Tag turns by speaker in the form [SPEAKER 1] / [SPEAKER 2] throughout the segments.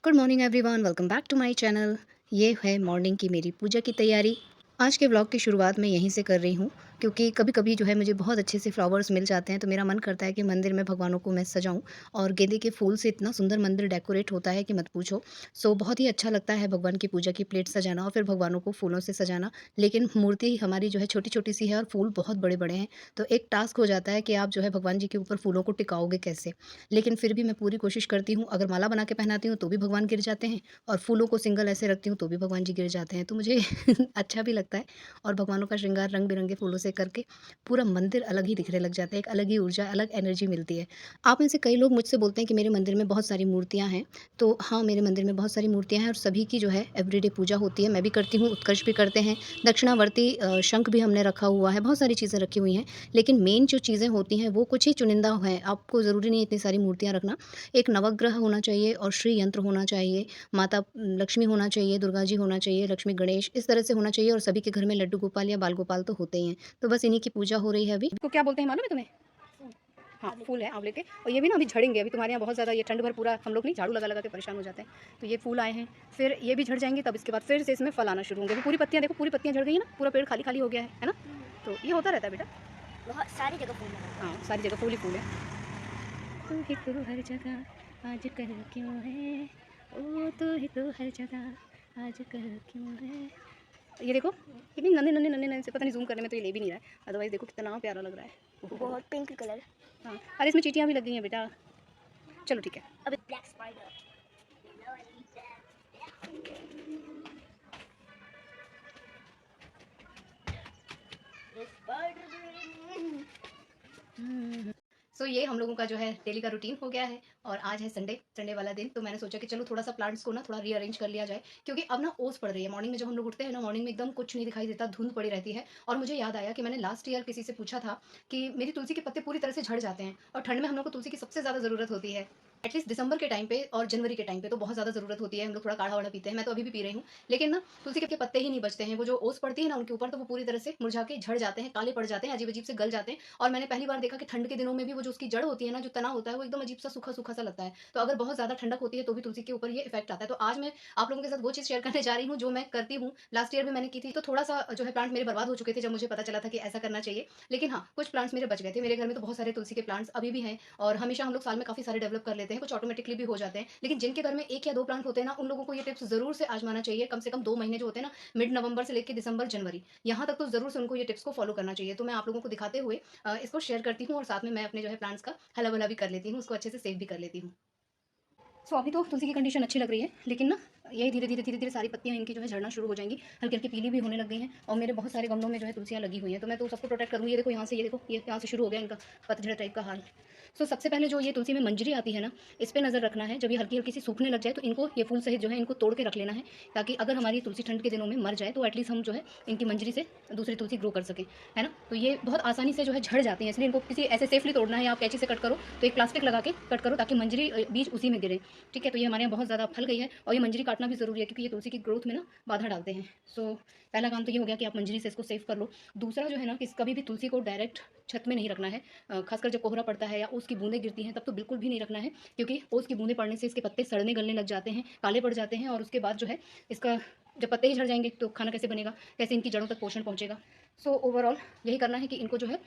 [SPEAKER 1] Good morning everyone, welcome back to my channel. ये है morning की मेरी पूजा की तैयारी। आज के व्लॉग की शुरुआत मैं यहीं से कर रही हूँ, क्योंकि कभी-कभी जो है मुझे बहुत अच्छे से फ्लावर्स मिल जाते हैं, तो मेरा मन करता है कि मंदिर में भगवानों को मैं सजाऊँ। और गेंदे के फूल से इतना सुंदर मंदिर डेकोरेट होता है कि मत पूछो। सो बहुत ही अच्छा लगता है भगवान की पूजा की प्लेट सजाना और फिर भगवानों को फूलों से सजाना। लेकिन मूर्ति हमारी जो है छोटी-छोटी सी है और फूल बहुत बड़े-बड़े हैं, तो एक टास्क हो जाता है कि आप जो है भगवान जी के ऊपर फूलों को टिकाओगे कैसे? लेकिन फिर भी मैं पूरी कोशिश करती हूँ। अगर माला बना के पहनाती हूँ, तो भी भगवान गिर जाते हैं, और फूलों को सिंगल ऐसे रखती हूँ तो भी भगवान जी गिर जाते हैं। तो मुझे अच्छा भी लगता है, और भगवानों का श्रृंगार रंग-बिरंगे फूलों से करके पूरा मंदिर अलग ही दिखने लग जाता है, एक अलग ही ऊर्जा, अलग एनर्जी मिलती है। आप में से कई लोग मुझसे बोलते हैं कि मेरे मंदिर में बहुत सारी मूर्तियाँ हैं, तो हाँ, मेरे मंदिर में बहुत सारी मूर्तियाँ हैं और सभी की जो है एवरीडे पूजा होती है। मैं भी करती हूँ, उत्कर्ष भी करते हैं, दक्षिणावर्ती शंख भी हमने रखा हुआ है, बहुत सारी चीज़ें रखी हुई हैं। लेकिन मेन जो चीज़ें होती हैं वो कुछ ही चुनिंदा हैं, आपको ज़रूरी नहीं है इतनी सारी मूर्तियाँ रखना। एक नवग्रह होना चाहिए और श्री यंत्र होना चाहिए, माता लक्ष्मी होना चाहिए, दुर्गा जी होना चाहिए, लक्ष्मी गणेश इस तरह से होना चाहिए, और सभी के घर में लड्डू गोपाल या बाल गोपाल तो होते ही हैं। तो बस इन्हीं की पूजा हो रही है अभी। इसको क्या बोलते हैं मालूम है तुम्हें? हाँ, फूल है आँवले के, और ये भी ना अभी झड़ेंगे। अभी तुम्हारे यहाँ बहुत ज़्यादा ये ठंड भर पूरा हम लोग नहीं झाड़ू लगा-लगा के परेशान हो जाते हैं। तो ये फूल आए हैं, फिर ये भी झड़ जाएँगे, तब इसके बाद फिर से इसमें फल आना शुरू होंगे। अभी पूरी पत्तियाँ देखो, पूरी पत्तियाँ झड़ गई हैं ना, पूरा पेड़ खाली-खाली हो गया है ना? तो ये होता रहता है बेटा।
[SPEAKER 2] बहुत सारी जगह फूल लगा।
[SPEAKER 1] हाँ, सारी जगह फूल ही फूल है। तू ही तो हर जगह आजकल क्यों है, ओ तू ही तो हर जगह आजकल क्यों है। ये देखो कितनी नन्हे से, पता नहीं जूम करने में तो ये ले भी नहीं रहा है, अदरवाइज देखो कितना प्यारा लग रहा है।
[SPEAKER 2] बहुत पिंक कलर।
[SPEAKER 1] हाँ, अरे इसमें चींटियाँ भी लग गई हैं बेटा। चलो ठीक है।
[SPEAKER 2] अभी ब्लैक स्पाइडर।
[SPEAKER 1] सो ये हम लोगों का जो है डेली का रूटीन हो गया है, और आज है संडे वाला दिन। तो मैंने सोचा कि चलो थोड़ा सा प्लांट्स को ना थोड़ा रीअरेंज कर लिया जाए, क्योंकि अब ना ओस पड़ रही है। मॉर्निंग में जब हम लोग उठते हैं ना, मॉर्निंग में एकदम कुछ नहीं दिखाई देता, धुंध पड़ी रहती है। और मुझे याद आया कि मैंने लास्ट ईयर किसी से पूछा था कि मेरी तुलसी के पत्ते पूरी तरह से झड़ जाते हैं, और ठंड में हम लोग को तुलसी की सबसे ज़्यादा ज़रूरत होती है। एटलीस्ट दिसंबर के टाइम पे और जनवरी के टाइम पे तो बहुत ज़्यादा ज़रूरत होती है। हम लोग थोड़ा काढ़ा वाढ़ा पीते हैं, मैं तो अभी भी पी रही हूँ। लेकिन ना तुलसी के पत्ते ही नहीं बचते हैं, वो जो ओस पड़ती है ना उनके ऊपर, तो वो पूरी तरह से मुरझा के झड़ जाते हैं, काले पड़ जाते हैं, अजीब अजीब से गल जाते हैं। और मैंने पहली बार देखा कि ठंड के दिनों में भी वो जो उसकी जड़ होती है ना, जो तना होता है, वो एकदम अजीब सा सूखा-सूखा सा लगता है। तो अगर बहुत ज़्यादा ठंडक होती है तो भी तुलसी के ऊपर ये इफ़ेक्ट आता है। तो आज मैं आप लोगों के साथ वो चीज़ शेयर करने जा रही हूँ जो मैं करती हूँ। लास्ट ईयर भी मैंने की थी, तो थोड़ा-सा जो है प्लांट मेरे बर्बाद हो चुके थे जब मुझे पता चला था कि ऐसा करना चाहिए। लेकिन हाँ, कुछ प्लांट्स मेरे बच गए थे। मेरे घर में तो बहुत सारे तुलसी के प्लांट्स अभी भी हैं, और हमेशा हम लोग साल में काफ़ी सारे डेवलप कर लेते हैं, कुछ ऑटोमेटिकली भी हो जाते हैं। लेकिन जिनके घर में 1 या 2 प्लांट होते हैं ना, उन लोगों को ये टिप्स ज़रूर से आज़माना चाहिए। कम से कम 2 महीने जो होते हैं ना, मिड नवंबर से लेके दिसंबर, जनवरी, यहाँ तक तो ज़रूर से उनको ये टिप्स को फॉलो करना चाहिए। तो मैं आप लोगों को दिखाते हुए इसको शेयर करती हूँ, और साथ में मैं अपने जो है प्लांट्स का हला-भला भी कर लेती हूँ, उसको अच्छे से सेव भी कर लेती हूँ। सो अभी तो तुलसी की कंडीशन अच्छी लग रही है, लेकिन ना यही धीरे-धीरे सारी पत्तियाँ इनकी जो है झड़ना शुरू हो जाएँगी, हल्की-हल्की पीली भी होने लग गई हैं, और मेरे बहुत सारे गमलों में जो है तुलसियाँ लगी हुई हैं, तो मैं तो सबको प्रोटेक्ट करूँगी। ये देखो यहाँ से, ये देखो, ये यहाँ से शुरू हो गया इनका पतझड़ टाइप का हाल। सो सबसे पहले जो ये तुलसी में मंजरी आती है ना, इस पे नज़र रखना है। जब ये हल्की-हल्की सी सूखने लग जाए, तो इनको, ये फूल सहित जो है इनको तोड़ के रख लेना है, ताकि अगर हमारी तुलसी ठंड के दिनों में मर जाए, तो एटलीस्ट हम जो है इनकी मंजरी से दूसरी तुलसी ग्रो कर सकें, है ना? तो ये बहुत आसानी से जो है झड़ जाती हैं, इसलिए इनको किसी ऐसे सेफली तोड़ना है, या आप कैंची से कट करो, तो एक प्लास्टिक लगा के कट करो, ताकि मंजरी बीज उसी में गिरे। ठीक है? तो ये हमारे यहाँ बहुत ज़्यादा फैल गई है, और ये मंजरी काटना भी ज़रूरी है, क्योंकि ये तुलसी की ग्रोथ में ना बाधा डालते हैं। सो पहला काम तो ये हो गया कि आप मंजरी से इसको सेव कर लो। दूसरा जो है ना, कि कभी भी तुलसी को डायरेक्ट छत में नहीं रखना है। खासकर जब कोहरा पड़ता है या ओस की बूंदें गिरती हैं, तब तो बिल्कुल भी नहीं रखना है, क्योंकि ओस की बूंदें पड़ने से इसके पत्ते सड़ने गलने लग जाते हैं, काले पड़ जाते हैं, और उसके बाद जो है इसका, जब पत्ते ही झड़ जाएंगे तो खाना कैसे बनेगा, कैसे इनकी जड़ों तक पोषण पहुंचेगा। सो ओवरऑल यही करना है कि इनको जो है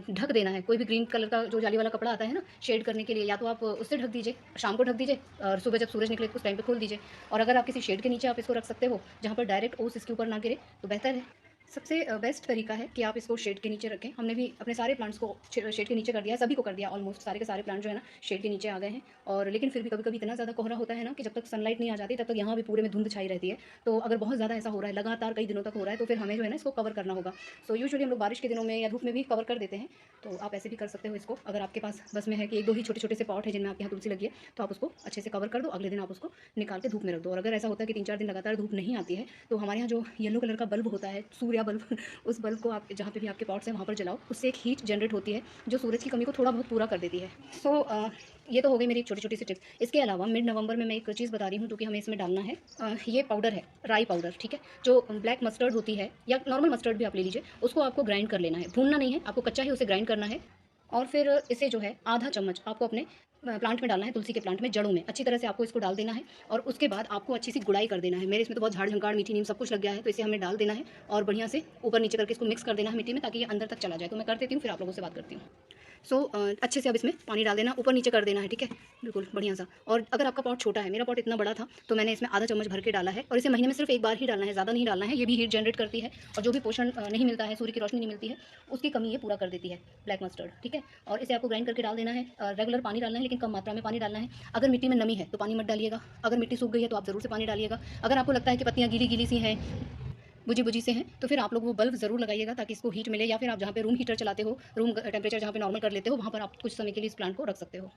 [SPEAKER 1] ढक देना है। कोई भी ग्रीन कलर का जो जाली वाला कपड़ा आता है ना शेड करने के लिए, या तो आप उससे ढक दीजिए, शाम को ढक दीजिए, और सुबह जब सूरज निकले तो उस टाइम पे खोल दीजिए। और अगर आप किसी शेड के नीचे आप इसको रख सकते हो, जहाँ पर डायरेक्ट ओस इसके ऊपर ना गिरे, तो बेहतर है। सबसे बेस्ट तरीका है कि आप इसको शेड के नीचे रखें। हमने भी अपने सारे प्लांट्स को शेड के नीचे कर दिया है, सभी को कर दिया, ऑलमोस्ट सारे के सारे प्लांट जो है ना शेड के नीचे आ गए हैं। और लेकिन फिर भी कभी-कभी इतना ज़्यादा कोहरा होता है ना, कि जब तक सनलाइट नहीं आ जाती, तब तक यहाँ भी पूरे में धुंध छाई रहती है। तो अगर बहुत ज़्यादा ऐसा हो रहा है, लगातार कई दिनों तक हो रहा है, तो फिर हमें जो है ना इसको कवर करना होगा। सो यूजुअली हम लोग बारिश के दिनों में या धूप में भी कवर कर देते हैं, तो आप ऐसे भी कर सकते हो इसको। अगर आपके पास बस में है कि 1-2 ही छोटे-छोटे से पॉट है जिनमें आपके यहाँ तुलसी लगी है, तो आप उसको अच्छे से कवर कर दो, अगले दिन आप उसको निकाल के धूप में रख दो। और अगर ऐसा होता है कि 3-4 दिन लगातार धूप नहीं आती है, तो हमारे यहाँ जो येलो कलर का बल्ब होता है, सूर्या बल्ब, उस बल्ब को आप जहाँ पे भी आपके पॉट्स हैं वहाँ पर जलाओ। उससे एक हीट जनरेट होती है, जो सूरज की कमी को थोड़ा बहुत पूरा कर देती है। सो ये तो हो गई मेरी एक छोटी-छोटी सी टिप्स। इसके अलावा मिड नवंबर में मैं एक चीज़ बता रही हूँ, जो कि हमें इसमें डालना है। ये पाउडर है, राई पाउडर, ठीक है? जो ब्लैक मस्टर्ड होती है, या नॉर्मल मस्टर्ड भी आप ले लीजिए, उसको आपको ग्राइंड कर लेना है। भूनना नहीं है, आपको कच्चा ही उसे ग्राइंड करना है। और फिर इसे जो है आधा चम्मच आपको अपने प्लांट में डालना है, तुलसी के प्लांट में, जड़ों में अच्छी तरह से आपको इसको डाल देना है और उसके बाद आपको अच्छी सी गुड़ाई कर देना है। मेरे इसमें तो बहुत झाड़ झंकाड़, मीठी नीम सब कुछ लग गया है, तो इसे हमें डाल देना है और बढ़िया से ऊपर नीचे करके इसको मिक्स कर देना है मिट्टी में, ताकि ये अंदर तक चला जाए। तो मैं कर देती हूँ, फिर आप लोगों से बात करती हूँ। अच्छे से अब इसमें पानी डाल देना, ऊपर नीचे कर देना है, ठीक है, बिल्कुल बढ़िया सा। और अगर आपका पॉट छोटा है, मेरा पॉट इतना बड़ा था, तो मैंने इसमें आधा चम्मच भर के डाला है और इसे महीने में सिर्फ एक बार ही डालना है, ज़्यादा नहीं डालना है। ये भी हीट जनरेट करती है और जो भी पोषण नहीं मिलता है, सूर्य की रोशनी नहीं मिलती है, उसकी कमी ये पूरा कर देती है, ब्लैक मस्टर्ड, ठीक है। और इसे आपको ग्राइंड करके डाल देना है। रेगुलर पानी डालना है, लेकिन कम मात्रा में पानी डालना है। अगर मिट्टी में नमी है तो पानी मत डालिएगा, अगर मिट्टी सूख गई है तो आप ज़रूर से पानी डालिएगा। अगर आपको लगता है कि पत्तियाँ गीली गीली सी हैं, बुझी बुझी से हैं, तो फिर आप लोग वो बल्ब ज़रूर लगाइएगा, ताकि इसको हीट मिले। या फिर आप जहाँ पे रूम हीटर चलाते हो, रूम टेम्परेचर जहाँ पे नॉर्मल कर लेते हो, वहाँ पर आप कुछ समय के लिए इस प्लांट को रख सकते हो।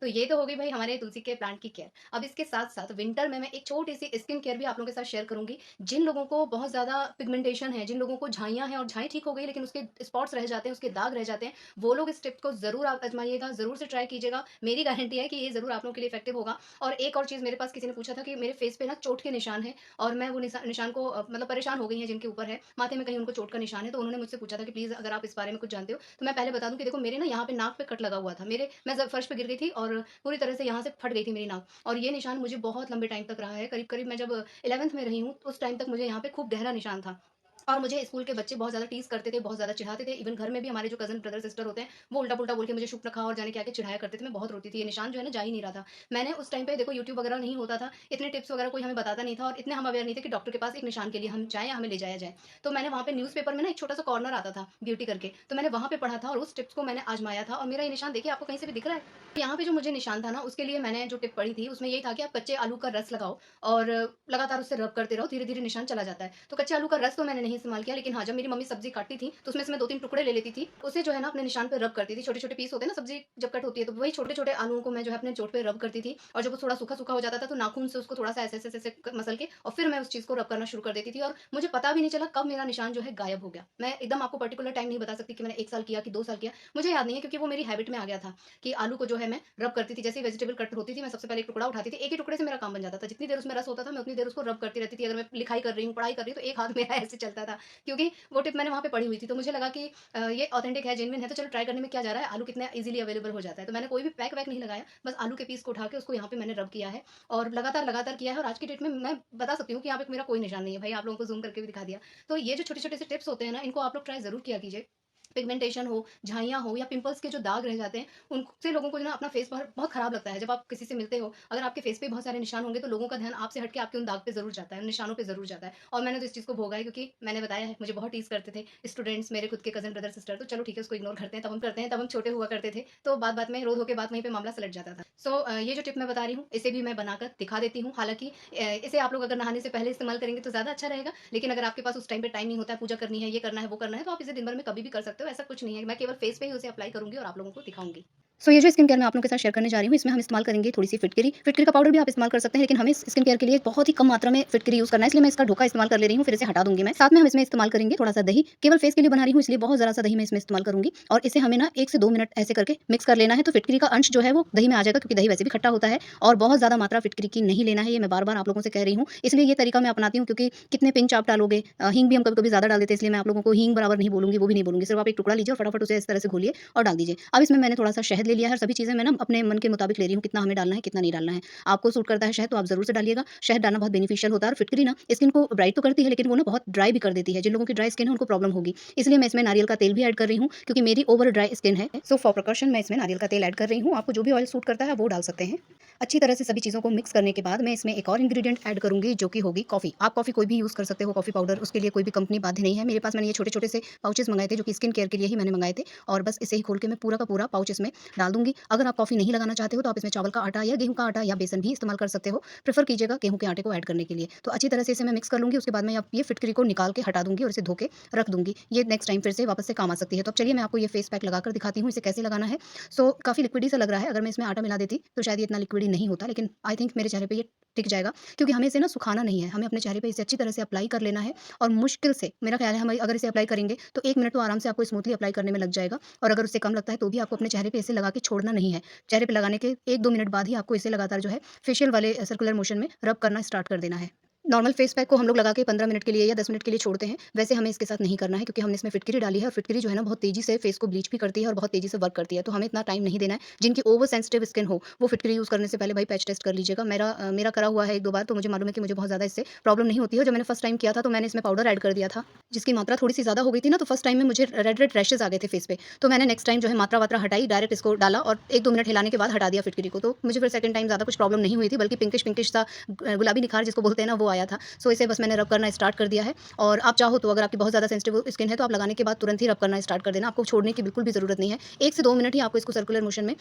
[SPEAKER 1] तो ये तो हो गई भाई हमारे तुलसी के प्लांट की केयर। अब इसके साथ-साथ विंटर में मैं एक छोटी-सी स्किन केयर भी आप लोगों के साथ शेयर करूँगी। जिन लोगों को बहुत ज़्यादा पिगमेंटेशन है, जिन लोगों को झाइयाँ हैं और झाई ठीक हो गई लेकिन उसके स्पॉट्स रह जाते हैं, उसके दाग रह जाते हैं, वो लोग इस टिप को ज़रूर आप आज़माइएगा, ज़रूर से ट्राई कीजिएगा। मेरी गारंटी है कि ये ज़रूर आप लोगों के लिए इफेक्टिव होगा। और एक और चीज़, मेरे पास किसी ने पूछा था कि मेरे फेस पे ना चोट के निशान हैं और मैं वो निशान को मतलब परेशान हो गई हैं, जिनके ऊपर है, माथे में कहीं उनको चोट का निशान है, तो उन्होंने मुझसे पूछा था कि प्लीज़ अगर आप इस बारे में कुछ जानते हो, तो मैं पहले बता दूँ कि देखो, मेरे ना यहाँ पे नाक पे कट लगा हुआ था। मैं जब फर्श पे गिर गई थी और पूरी तरह से यहाँ से फट गई थी मेरी नाक, और ये निशान मुझे बहुत लंबे टाइम तक रहा है। करीब-करीब मैं जब 11th में रही हूँ, उस टाइम तक मुझे यहाँ पे खूब गहरा निशान था। और मुझे स्कूल के बच्चे बहुत ज़्यादा टीज़ करते थे, बहुत ज़्यादा चिढ़ाते थे। इवन घर में भी हमारे जो कज़न ब्रदर सिस्टर होते हैं, वो उल्टा-पुल्टा बोल के मुझे शुक्र खा और जाने क्या-क्या चिढ़ाया करते थे। मैं बहुत रोती थी। ये निशान जो है ना, जा ही नहीं रहा था। मैंने उस टाइम पे, देखो, यूट्यूब वगैरह नहीं होता था, इतने टिप्स वगैरह कोई हमें बताता नहीं था और इतने हम अवेयर नहीं थे कि डॉक्टर के पास एक निशान के लिए हम जाएँ या हमें ले जाया जाए। तो मैंने वहाँ पे न्यूज़पेपर में ना एक छोटा-सा कॉर्नर आता था ब्यूटी करके, तो मैंने वहाँ पे पढ़ा था और उस टिप्स को मैंने आज़माया था और मेरा ये निशान देखिए, आपको कहीं से भी दिख रहा है? यहाँ पे जो मुझे निशान था ना, उसके लिए मैंने जो टिप पढ़ी थी, उसमें यही था कि आप कच्चे आलू का रस लगाओ और लगातार उससे रब करते रहो, धीरे-धीरे निशान चला जाता है। तो कच्चे आलू का रस तो मैंने नहीं इस्तेमाल किया, लेकिन हाँ, जब मेरी मम्मी सब्ज़ी काटती थी, तो उसमें से मैं 2-3 टुकड़े ले लेती थी। उसे जो है ना, अपने निशान पे रब करती थी। छोटे-छोटे पीस होते हैं ना, सब्ज़ी जब कट होती है, तो वही छोटे-छोटे आलूओं को मैं जो है अपने चोट पे रब करती थी, और जब वो थोड़ा सूखा-सूखा हो जाता था, तो नाखून से उसको थोड़ा-सा ऐसे-ऐसे मसल के और फिर मैं उस चीज़ को रब करना शुरू कर देती थी, और मुझे पता भी नहीं चला कब मेरा निशान जो है गायब हो गया। मैं एकदम आपको पर्टिकुलर टाइम नहीं बता सकती कि मैंने 1 साल किया कि 2 साल किया, मुझे याद नहीं है, क्योंकि वो मेरी हैबिट में आ गया था कि आलू को जो है मैं रब करती थी। जैसे ही वेजिटेबल कट होती थी, मैं सबसे पहले एक टुकड़ा उठाती थी। एक ही टुकड़े से मेरा काम बन जाता था। जितनी देर उसमें रस होता था, मैं उतनी देर उसको रब करती रहती थी। अगर मैं लिखाई कर रही हूँ, पढ़ाई कर रही हूँ, तो एक हाथ मेरा ऐसे चलता था, क्योंकि वो टिप मैंने वहाँ पे पढ़ी हुई थी। तो मुझे लगा कि ये ऑथेंटिक है, जेन्युइन है, तो चलो ट्राई करने में क्या जा रहा है, आलू कितना ईज़िली अवेलेबल हो जाता है। तो मैंने कोई भी पैक वैक नहीं लगाया, बस आलू के पीस को उठा के उसको यहाँ पे मैंने रब किया है और लगातार किया है, और आज की डेट में मैं बता सकती हूँ कि यहाँ पे मेरा कोई निशान नहीं है। भाई, आप लोगों को ज़ूम करके भी दिखा दिया। तो ये जो छोटे-छोटे से टिप्स होते हैं ना, इनको आप लोग ट्राई ज़रूर किया कीजिए। पिगमेंटेशन हो, झाइयाँ हो, या पिंपल्स के जो दाग रह जाते हैं, उनसे लोगों को जो ना अपना फेस बहुत बहुत खराब लगता है। जब आप किसी से मिलते हो, अगर आपके फेस पे बहुत सारे निशान होंगे, तो लोगों का ध्यान आपसे हट के आपके उन दाग पे ज़रूर जाता है, उन निशानों पे ज़रूर जाता है। और मैंने तो इस चीज़ को भोगा है, क्योंकि मैंने बताया है, मुझे बहुत टीज़ करते थे स्टूडेंट्स, मेरे खुद के कज़न ब्रदर सिस्टर। तो चलो ठीक है, उसको इग्नोर करते हैं, तब हम करते हैं, तब हम छोटे हुआ करते थे। तो बात-बात में, रोज़ हो के बात वहीं पे मामला सलट जाता था। ये जो टिप मैं बता रही हूँ, इसे भी मैं बनाकर दिखा देती हूँ। हालाँकि इसे आप लोग अगर नहाने से पहले इस्तेमाल करेंगे तो ज़्यादा अच्छा रहेगा। लेकिन अगर आपके पास उस टाइम पे टाइम नहीं होता है, पूजा करनी है, ये करना है, वो करना है, तो आप इसे दिन भर में कभी भी कर सकते हो। ऐसा कुछ नहीं है। मैं केवल फेस पे ही उसे अप्लाई करूँगी और आप लोगों को दिखाऊँगी। ये जो स्किन केयर मैं आप लोगों के साथ शेयर करने जा रही हूँ, इसमें हम इस्तेमाल करेंगे थोड़ी-सी फिटकरी। फिटकरी का पाउडर भी आप इस्तेमाल कर सकते हैं, लेकिन हमें स्किन केयर के लिए बहुत ही कम मात्रा में फिटकरी यूज़ करना है, इसलिए मैं इसका ढोका इस्तेमाल कर ले रही हूँ, फिर इसे हटा दूँगी मैं। साथ में हम इसमें इस्तेमाल करेंगे थोड़ा-सा दही, केवल फेस के लिए बना रही हूँ, इसलिए बहुत ज़रा-सा दही मैं इसमें इस्तेमाल करूँगी, और इसे हमें ना 1 से 2 मिनट ऐसे करके मिक्स कर लेना है, तो फिटकरी का अंश जो है वो दही में आ जाएगा, क्योंकि दही वैसे भी खट्टा होता है, और बहुत ज़्यादा मात्रा फिटकरी की नहीं लेना है, ये मैं बार-बार आप लोगों से कह रही हूँ। इसलिए ये तरीका मैं अपनाती हूँ, क्योंकि कितने पिंच आप डालोगे, हींग भी हम कभी-कभी ज़्यादा डाल देते हैं, इसलिए मैं आप लोगों को हींग बराबर नहीं बोलूँगी, वो भी नहीं बोलूँगी। सिर्फ आप एक टुकड़ा लीजिए और फटाफट उसे इस तरह से घोलिए और डाल दीजिए। अब इसमें मैंने थोड़ा-सा शहद ले लिया है, और सभी चीज़ें मैं ना अपने मन के मुताबिक ले रही हूँ, कितना हमें डालना है, कितना नहीं डालना है। आपको सूट करता है शहद, तो आप ज़रूर से डालिएगा। शहद डालना बहुत बेनिफिशियल होता है, और फिटकरी ना स्किन को ब्राइट तो करती है, लेकिन वो ना बहुत ड्राई भी कर देती है। जिन लोगों की ड्राई स्किन है, उनको प्रॉब्लम होगी। इसलिए मैं इसमें नारियल का तेल भी ऐड कर रही हूँ, क्योंकि मेरी ओवर ड्राई स्किन है। फॉर प्रिकॉशन मैं इसमें नारियल का तेल ऐड कर रही हूँ। आपको जो भी ऑयल सूट करता है, वो डाल सकते हैं। अच्छी तरह से सभी चीज़ों को मिक्स करने के बाद मैं इसमें एक और इंग्रीडिएंट ऐड करूँगी, जो कि होगी कॉफ़ी। आप कॉफ़ी कोई भी यूज़ कर सकते हो, कॉफ़ी पाउडर, उसके लिए कोई भी कंपनी बाध्य नहीं है। मेरे पास मैंने ये छोटे-छोटे से पाउचेज़ मँगाए थे, जो कि स्किन केयर के लिए ही मैंने मँगाए थे, और बस इसे ही खोल के मैं पूरा का पूरा पाउच इसमें डाल दूँगी। अगर आप कॉफ़ी नहीं लगाना चाहते हो, तो आप इसमें चावल का आटा या गेहूँ का आटा या बेसन भी इस्तेमाल कर सकते हो। प्रेफ़र कीजिएगा गेहूँ के आटे को ऐड करने के लिए। तो अच्छी तरह से इसे मैं मिक्स कर लूँगी, उसके बाद मैं अब ये फिटकरी को निकाल के हटा दूँगी और इसे धो के रख दूँगी। ये नेक्स्ट टाइम फिर से वापस से काम आ सकती है। तो अब चलिए मैं आपको ये फेस पैक लगाकर दिखाती हूँ, इसे कैसे लगाना है। काफ़ी लिक्विडी सा लग रहा है, अगर मैं इसमें आटा मिला देती तो शायद ये इतना लिक्विडी नहीं होता, लेकिन आई थिंक मेरे चेहरे पे ये टिक जाएगा, क्योंकि हमें इसे ना सुखाना नहीं है, हमें अपने चेहरे पे इसे अच्छी तरह से अप्लाई कर लेना है, और मुश्किल से, मेरा ख़्याल है, हम अगर इसे अप्लाई करेंगे तो 1 मिनट तो आराम से आपको स्मूथली अप्लाई करने में लग जाएगा, और अगर उससे कम लगता है तो भी आपको अपने चेहरे पे इसे लगा के छोड़ना नहीं है। चेहरे पे लगाने के 1-2 मिनट बाद ही आपको इसे लगातार जो है फेशियल वाले सर्कुलर मोशन में रब करना स्टार्ट कर देना है। नॉर्मल फेस पैक को हम लोग लगा के 15 मिनट के लिए या 10 मिनट के लिए छोड़ते हैं, वैसे हमें इसके साथ नहीं करना है क्योंकि हमने इसमें फिटकरी डाली है और फिटकरी जो है ना बहुत तेज़ी से फेस को ब्लीच भी करती है और बहुत तेज़ी से वर्क करती है, तो हमें इतना टाइम नहीं देना है। जिनकी ओवर सेंसिटिव स्किन हो, वो फिटकरी यूज़ करने से पहले भाई पैच टेस्ट कर लीजिएगा। मेरा करा हुआ है 1-2 बार, तो मुझे मालूम है कि मुझे बहुत ज़्यादा इससे प्रॉब्लम नहीं होती है। जब मैंने फर्स्ट टाइम किया था तो मैंने इसमें पाउडर ऐड कर दिया था, जिसकी मात्रा थोड़ी-सी ज़्यादा हो गई थी ना, तो फर्स्ट टाइम में मुझे रेड-रेड रैशेज़ आ गए थे फेस पे। तो मैंने नेक्स्ट टाइम जो है मात्रा-वात्रा हटाई, डायरेक्ट इसको डाला और 1-2 मिनट हिलाने के बाद हटा दिया फिटकरी को। तो मुझे फिर सेकंड टाइम ज़्यादा कुछ प्रॉब्लम नहीं हुई थी, बल्कि पिंकिश-पिंकिश सा गुलाबी निखार जिसको बोलते हैं ना, वो आया था। सो इसे बस मैंने रब करना स्टार्ट कर दिया है और आप चाहो तो अगर आपकी बहुत ज़्यादा सेंसिटिव स्किन है, तो आप लगाने के बाद तुरंत ही रब करना स्टार्ट कर देना। आपको छोड़ने की बिल्कुल भी ज़रूरत नहीं है। 1 से 2 मिनट ही आपको इसको सर्कुलर मोशन में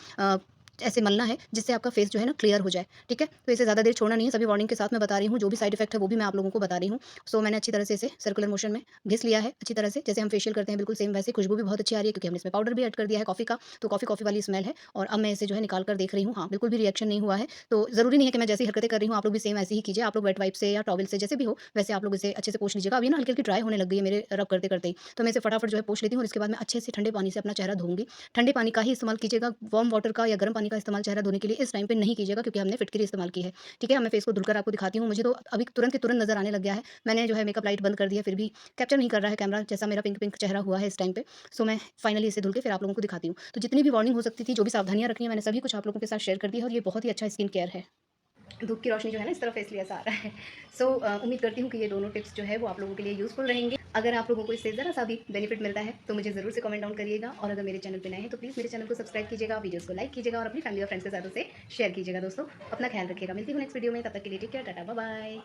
[SPEAKER 1] ऐसे मलना है, जिससे आपका फेस जो है ना क्लियर हो जाए, ठीक है? तो इसे ज़्यादा देर छोड़ना नहीं है, सभी वार्निंग के साथ मैं बता रही हूँ, जो भी साइड इफेक्ट है वो भी मैं आप लोगों को बता रही हूँ। सो मैंने अच्छी तरह से इसे सर्कुलर मोशन में घिस लिया है, अच्छी तरह से, जैसे हम फेशियल करते हैं बिल्कुल सेम वैसे। खुशबू भी बहुत अच्छी आ रही है क्योंकि हमने इसमें पाउडर भी ऐड कर दिया है कॉफ़ी का, तो कॉफ़ी वाली स्मेल है और अब मैं इसे जो है निकाल कर देख रही हूँ। हाँ, बिल्कुल भी रिएक्शन नहीं हुआ है, तो ज़रूरी नहीं है कि मैं जैसी हरकतें कर रही हूँ, आप लोग भी सेम ऐसे ही कीजिए। आप लोग वेट वाइप से या टॉवल से जैसे भी हो, वैसे आप लोग इसे अच्छे से पोंछ लीजिएगा। अब ये ना हल्की-हल्की ड्राई होने लग गई है मेरे रब करते-करते ही, तो मैं इसे फटाफट जो है पोंछ लेती हूँ और इसके बाद मैं अच्छे से ठंडे पानी से अपना चेहरा धोऊँगी। ठंडे पानी का ही इस्तेमाल कीजिएगा, वार्म वाटर का या गर्म पानी का इस्तेमाल चेहरा धोने के लिए इस टाइम पे नहीं कीजिएगा क्योंकि हमने फिटकरी इस्तेमाल की है, ठीक है? अब मैं फेस को धुलकर आपको दिखाती हूँ। मुझे तो अभी तुरंत के तुरंत नज़र आने लग गया है। मैंने जो है मेकअप लाइट बंद कर दी है, फिर भी कैप्चर नहीं कर रहा है कैमरा जैसा मेरा पिंक-पिंक चेहरा हुआ है इस टाइम पे। सो मैं फाइनली इसे धुल के फिर आप लोगों को दिखाती हूँ। तो जितनी भी वार्निंग हो सकती थी, जो भी सावधानियाँ रखनी है, मैंने सभी कुछ आप लोगों के साथ शेयर कर दी है और ये बहुत ही अच्छा स्किन केयर है। धूप की रोशनी जो है ना इस तरफ इसलिए ऐसा आ रहा है। सो उम्मीद करती हूँ कि ये दोनों टिप्स जो है वो आप लोगों के लिए यूज़फुल रहेंगे। अगर आप लोगों को इससे ज़रा सा भी बेनिफिट मिलता है तो मुझे ज़रूर से कमेंट डाउन करिएगा और अगर मेरे चैनल पे नए हैं तो प्लीज़ मेरे चैनल को सब्सक्राइब कीजिएगा, वीडियोज़ को लाइक कीजिएगा और अपनी फैमिली और फ्रेंड्स के साथ उसे शेयर कीजिएगा दोस्तों। अपना ख्याल रखिएगा। मिलती हूँ नेक्स्ट वीडियो में, तब तक के लिए take care, tata, bye bye.